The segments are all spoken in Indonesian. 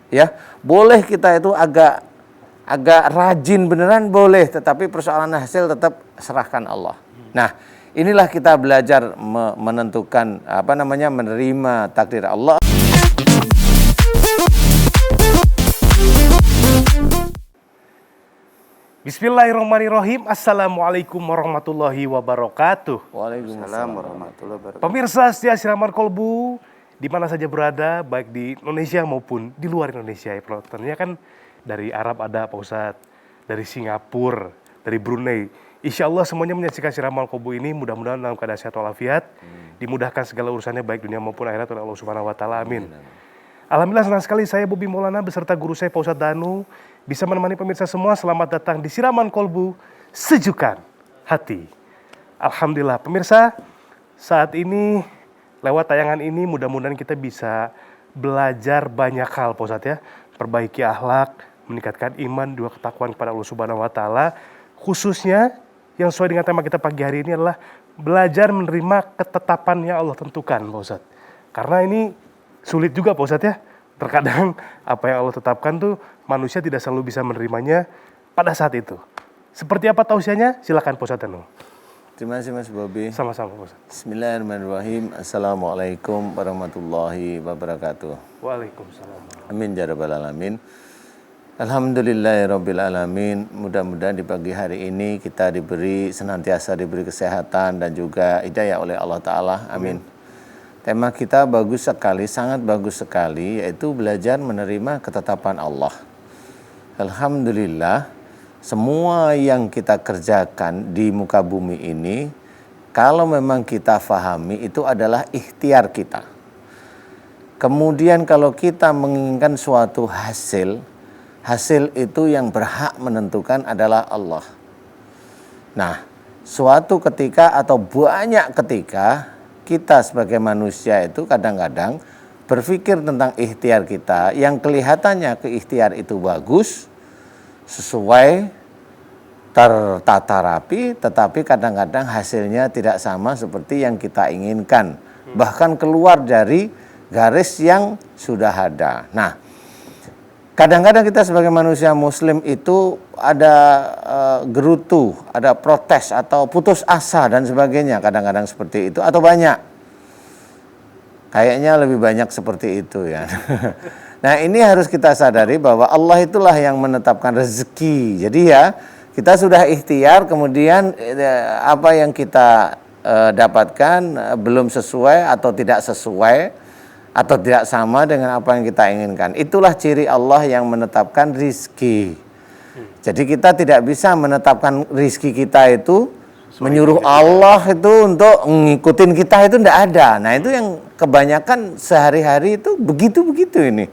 Ya, boleh kita itu agak rajin beneran boleh, tetapi persoalan hasil tetap serahkan Allah. Nah, inilah kita belajar menentukan menerima takdir Allah. Bismillahirrahmanirrahim. Assalamualaikum warahmatullahi wabarakatuh. Waalaikumsalam warahmatullahi wabarakatuh. Pemirsa setia Siraman Kolbu, di mana saja berada, baik di Indonesia maupun di luar Indonesia. Ya, penontonnya kan dari Arab ada Pak Ustadz, dari Singapura, dari Brunei. Insya Allah semuanya menyaksikan Siraman Kolbu ini mudah-mudahan dalam keadaan sehat walafiat, dimudahkan segala urusannya baik dunia maupun akhirat oleh Allah Subhanahu Wa Taala. Amin. Alhamdulillah senang sekali saya Bobi Maulana beserta guru saya Pak Ustadz Danu bisa menemani pemirsa semua. Selamat datang di Siraman Kolbu, sejukkan hati. Alhamdulillah pemirsa, saat ini lewat tayangan ini mudah-mudahan kita bisa belajar banyak hal Pak Ustadz ya. Perbaiki akhlak, meningkatkan iman, dua ketakwaan kepada Allah Subhanahu Wa Taala. Khususnya yang sesuai dengan tema kita pagi hari ini adalah belajar menerima ketetapan yang Allah tentukan Pak Ustadz. Karena ini sulit juga Pak Ustadz ya. Terkadang apa yang Allah tetapkan tuh manusia tidak selalu bisa menerimanya pada saat itu. Seperti apa tausiahnya? Silakan Pak Ustadz Danu. Terima kasih Mas Bobi. Sama-sama Pak Ustadz. Bismillahirrahmanirrahim. Assalamualaikum warahmatullahi wabarakatuh. Waalaikumsalam. Amin ya rabbal alamin. Alhamdulillahirabbil alamin. Mudah-mudahan di pagi hari ini kita senantiasa diberi kesehatan dan juga hidayah oleh Allah Ta'ala. Amin. Tema kita bagus sekali, sangat bagus sekali, yaitu belajar menerima ketetapan Allah. Alhamdulillah, semua yang kita kerjakan di muka bumi ini, kalau memang kita fahami, itu adalah ikhtiar kita. Kemudian kalau kita menginginkan suatu hasil itu yang berhak menentukan adalah Allah. Nah, suatu ketika atau banyak ketika, kita sebagai manusia itu kadang-kadang berpikir tentang ikhtiar kita yang kelihatannya ikhtiar itu bagus, sesuai, tertata rapi, tetapi kadang-kadang hasilnya tidak sama seperti yang kita inginkan. Bahkan keluar dari garis yang sudah ada. Nah, kadang-kadang kita sebagai manusia muslim itu ada gerutu, ada protes atau putus asa dan sebagainya. Kadang-kadang seperti itu atau banyak. Kayaknya lebih banyak seperti itu ya. Nah, ini harus kita sadari bahwa Allah itulah yang menetapkan rezeki. Jadi ya, kita sudah ikhtiar, kemudian apa yang kita dapatkan belum sesuai atau tidak sesuai atau tidak sama dengan apa yang kita inginkan. Itulah ciri Allah yang menetapkan rizki. Jadi kita tidak bisa menetapkan rizki kita itu, menyuruh Allah itu untuk ngikutin kita itu tidak ada. Nah, itu yang kebanyakan sehari-hari itu begitu-begitu ini.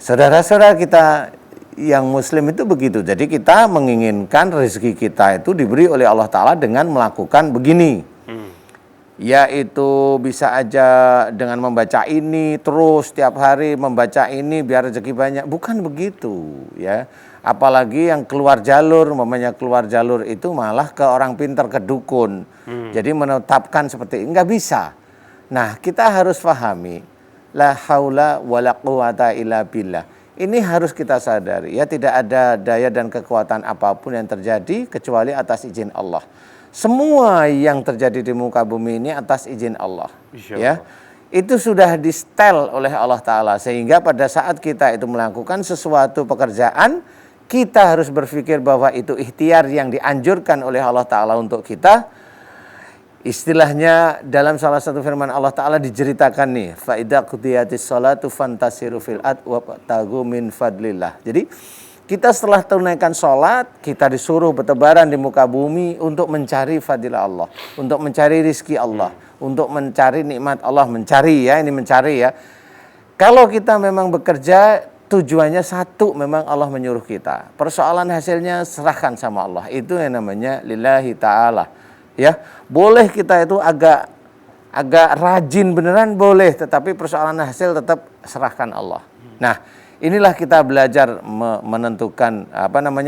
Saudara-saudara kita yang muslim itu begitu. Jadi kita menginginkan rezeki kita itu diberi oleh Allah Ta'ala dengan melakukan begini. Yaitu bisa aja dengan membaca ini terus setiap hari membaca ini biar rezeki banyak. Bukan begitu ya. Apalagi yang keluar jalur, keluar jalur itu malah ke orang pintar, ke dukun. Jadi menetapkan seperti ini, nggak bisa. Nah, kita harus pahami, la haula wala quwata illa billah. Ini harus kita sadari, ya tidak ada daya dan kekuatan apapun yang terjadi kecuali atas izin Allah. Semua yang terjadi di muka bumi ini atas izin Allah. Ya, itu sudah di-setel oleh Allah Ta'ala. Sehingga pada saat kita itu melakukan sesuatu pekerjaan, kita harus berpikir bahwa itu ikhtiar yang dianjurkan oleh Allah Ta'ala untuk kita. Istilahnya dalam salah satu firman Allah Ta'ala diceritakan nih, فَإِذَا قُضِيَتِ الصَّلَاةُ فَانْتَشِرُوا فِي الْأَرْضِ وَابْتَغُوا مِنْ فَضْلِ اللَّهِ. Jadi kita setelah tunaikan sholat, kita disuruh bertebaran di muka bumi untuk mencari fadilah Allah, untuk mencari rizki Allah, untuk mencari nikmat Allah, mencari ya. Kalau kita memang bekerja, tujuannya satu, memang Allah menyuruh kita. Persoalan hasilnya serahkan sama Allah. Itu yang namanya lillahi ta'ala. Ya, boleh kita itu agak rajin beneran boleh, tetapi persoalan hasil tetap serahkan Allah. Nah, inilah kita belajar menentukan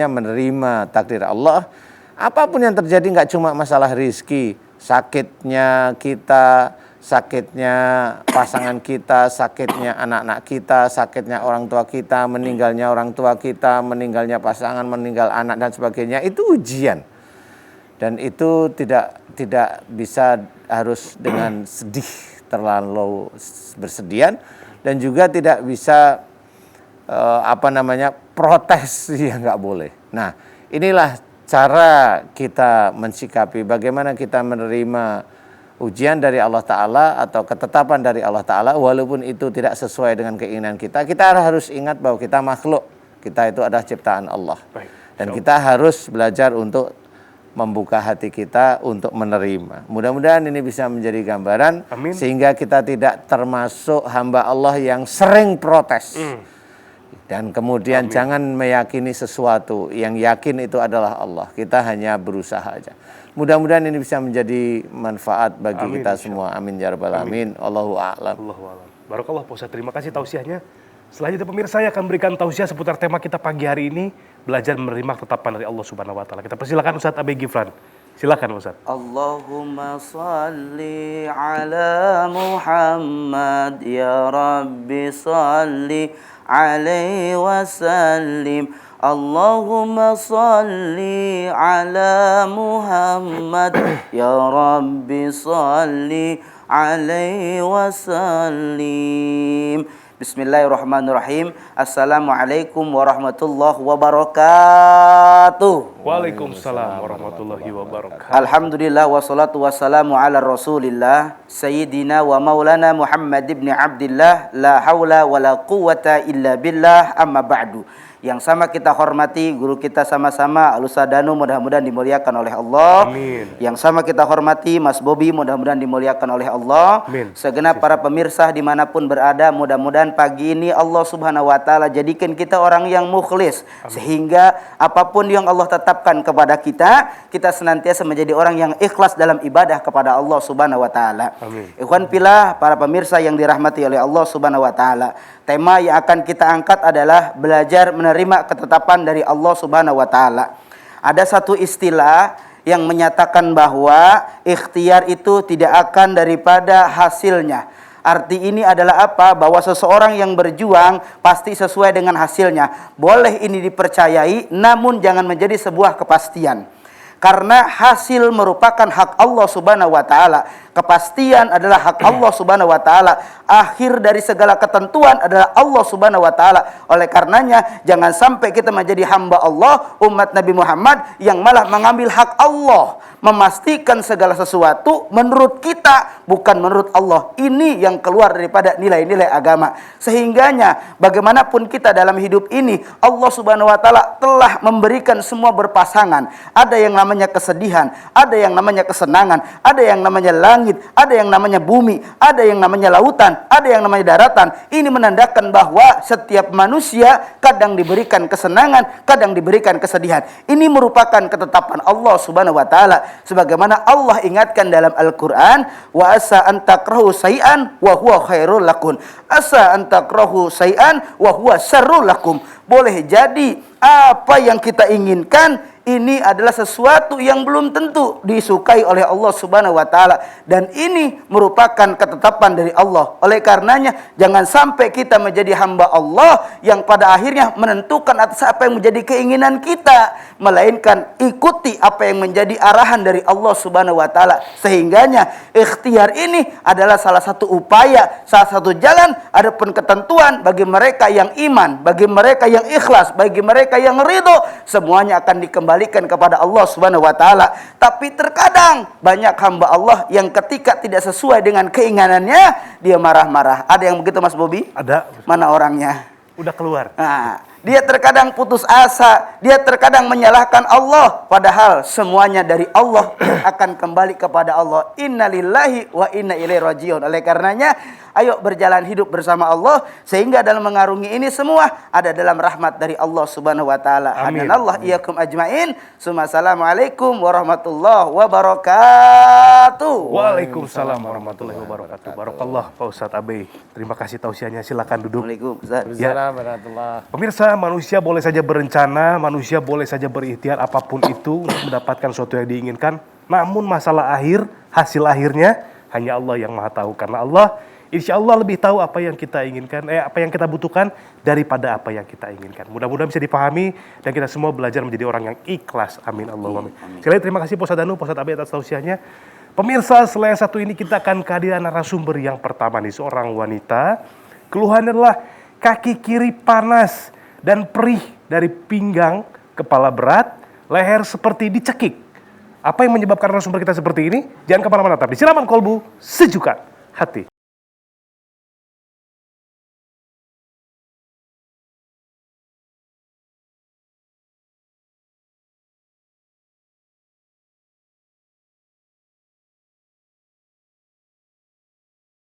menerima takdir Allah. Apapun yang terjadi, nggak cuma masalah rizki, sakitnya kita, sakitnya pasangan kita, sakitnya anak-anak kita, sakitnya orang tua kita, meninggalnya orang tua kita, meninggalnya pasangan, meninggal anak dan sebagainya, itu ujian. Dan itu tidak bisa harus dengan sedih, terlalu bersedian, dan juga tidak bisa protes, ya nggak boleh. Nah, inilah cara kita mensikapi bagaimana kita menerima ujian dari Allah Ta'ala atau ketetapan dari Allah Ta'ala, walaupun itu tidak sesuai dengan keinginan kita. Kita harus ingat bahwa kita makhluk, kita itu adalah ciptaan Allah. Dan kita harus belajar untuk membuka hati kita untuk menerima. Mudah-mudahan ini bisa menjadi gambaran. Amin. Sehingga kita tidak termasuk hamba Allah yang sering protes. Dan kemudian jangan meyakini sesuatu, yang yakin itu adalah Allah. Kita hanya berusaha aja. Mudah-mudahan ini bisa menjadi manfaat bagi kita semua. Amin ya rabbal alamin. Allahu a'lam. Allahu a'lam. Barakallah Pak Ustadz, terima kasih tausiahnya. Selanjutnya pemirsa, saya akan berikan tausiah seputar tema kita pagi hari ini, belajar menerima ketetapan dari Allah Subhanahu wa taala. Kita persilakan Ustadz Abe Gifran. Silakan Ustadz. Allahumma salli ala Muhammad ya Rabbi salli alaihi wasallim. Allahumma salli ala Muhammad ya Rabbi salli alaihi wasallim. Bismillahirrahmanirrahim. Assalamualaikum warahmatullahi wabarakatuh. Waalaikumsalam warahmatullahi wabarakatuh. Alhamdulillah wassalatu wassalamu ala Rasulillah Sayyidina wa maulana Muhammad ibn Abdillah. La hawla wa la quwata illa billah, amma ba'du. Yang sama kita hormati guru kita sama-sama Al-Ustadz mudah-mudahan dimuliakan oleh Allah. Amin. Yang sama kita hormati Mas Bobi, mudah-mudahan dimuliakan oleh Allah. Amin. Segenap para pemirsa dimanapun berada, mudah-mudahan pagi ini Allah Subhanahu wa taala jadikan kita orang yang mukhlis. Amin. Sehingga apapun yang Allah tetapkan kepada kita, kita senantiasa menjadi orang yang ikhlas dalam ibadah kepada Allah Subhanahu wa taala. Ikhwan fillah, para pemirsa yang dirahmati oleh Allah Subhanahu wa taala. Tema yang akan kita angkat adalah belajar menerima ketetapan dari Allah Subhanahu wa taala. Ada satu istilah yang menyatakan bahwa ikhtiar itu tidak akan daripada hasilnya. Arti ini adalah apa? Bahwa seseorang yang berjuang pasti sesuai dengan hasilnya. Boleh ini dipercayai, namun jangan menjadi sebuah kepastian. Karena hasil merupakan hak Allah Subhanahu wa taala. Kepastian adalah hak Allah Subhanahu wa taala. Akhir dari segala ketentuan adalah Allah Subhanahu wa taala. Oleh karenanya jangan sampai kita menjadi hamba Allah, umat Nabi Muhammad yang malah mengambil hak Allah, memastikan segala sesuatu menurut kita bukan menurut Allah. Ini yang keluar daripada nilai-nilai agama. Sehingganya bagaimanapun kita dalam hidup ini, Allah Subhanahu wa taala telah memberikan semua berpasangan. Ada yang namanya kesedihan, ada yang namanya kesenangan, ada yang namanya langit, ada yang namanya bumi, ada yang namanya lautan, ada yang namanya daratan. Ini menandakan bahwa setiap manusia kadang diberikan kesenangan, kadang diberikan kesedihan. Ini merupakan ketetapan Allah Subhanahu wa taala. Sebagaimana Allah ingatkan dalam Al-Qur'an, wa asa an takrahu syai'an wa huwa khairul lakum. Asa an takrahu syai'an wa huwa syarrul lakum. Boleh jadi apa yang kita inginkan ini adalah sesuatu yang belum tentu disukai oleh Allah Subhanahu wa taala, dan ini merupakan ketetapan dari Allah. Oleh karenanya jangan sampai kita menjadi hamba Allah yang pada akhirnya menentukan atas apa yang menjadi keinginan kita, melainkan ikuti apa yang menjadi arahan dari Allah Subhanahu wa taala. Sehingganya ikhtiar ini adalah salah satu upaya, salah satu jalan, adapun ketentuan bagi mereka yang iman, bagi mereka yang ikhlas, bagi mereka yang ridho, semuanya akan dikembalikan kepada Allah Subhanahu wa taala. Tapi terkadang banyak hamba Allah yang ketika tidak sesuai dengan keinginannya, dia marah-marah. Ada yang begitu Mas Bobi? Ada. Mana orangnya? Udah keluar. Nah, dia terkadang putus asa, dia terkadang menyalahkan Allah, padahal semuanya dari Allah akan kembali kepada Allah. Innalillahi wa inna ilaihi rajiun. Oleh karenanya, ayo berjalan hidup bersama Allah sehingga dalam mengarungi ini semua ada dalam rahmat dari Allah Subhanahu wa taala. Hadanallah iyyakum ajmain. Assalamualaikum warahmatullahi wabarakatuh. Waalaikumsalam warahmatullahi wabarakatuh. Barakallah Pak Ustadz Abe. Terima kasih tausiahnya. Silakan duduk. Waalaikumsalam. Pemirsa, manusia boleh saja berencana, manusia boleh saja berikhtiar apapun itu untuk mendapatkan sesuatu yang diinginkan. Namun masalah akhir, hasil akhirnya hanya Allah yang maha tahu. Karena Allah insya Allah lebih tahu apa yang kita inginkan, apa yang kita butuhkan daripada apa yang kita inginkan. Mudah-mudahan bisa dipahami dan kita semua belajar menjadi orang yang ikhlas. Amin Allahumma amin. Sekali lagi terima kasih Pak Ustadz Danu, Pak Ustadz Abi atas tausiahnya. Pemirsa, selain satu ini kita akan kehadiran narasumber yang pertama nih, seorang wanita. Keluhannya adalah kaki kiri panas dan perih dari pinggang, kepala berat, leher seperti dicekik. Apa yang menyebabkan narasumber kita seperti ini? Jangan kemana-mana, tapi Siraman Kolbu Sejukan Hati.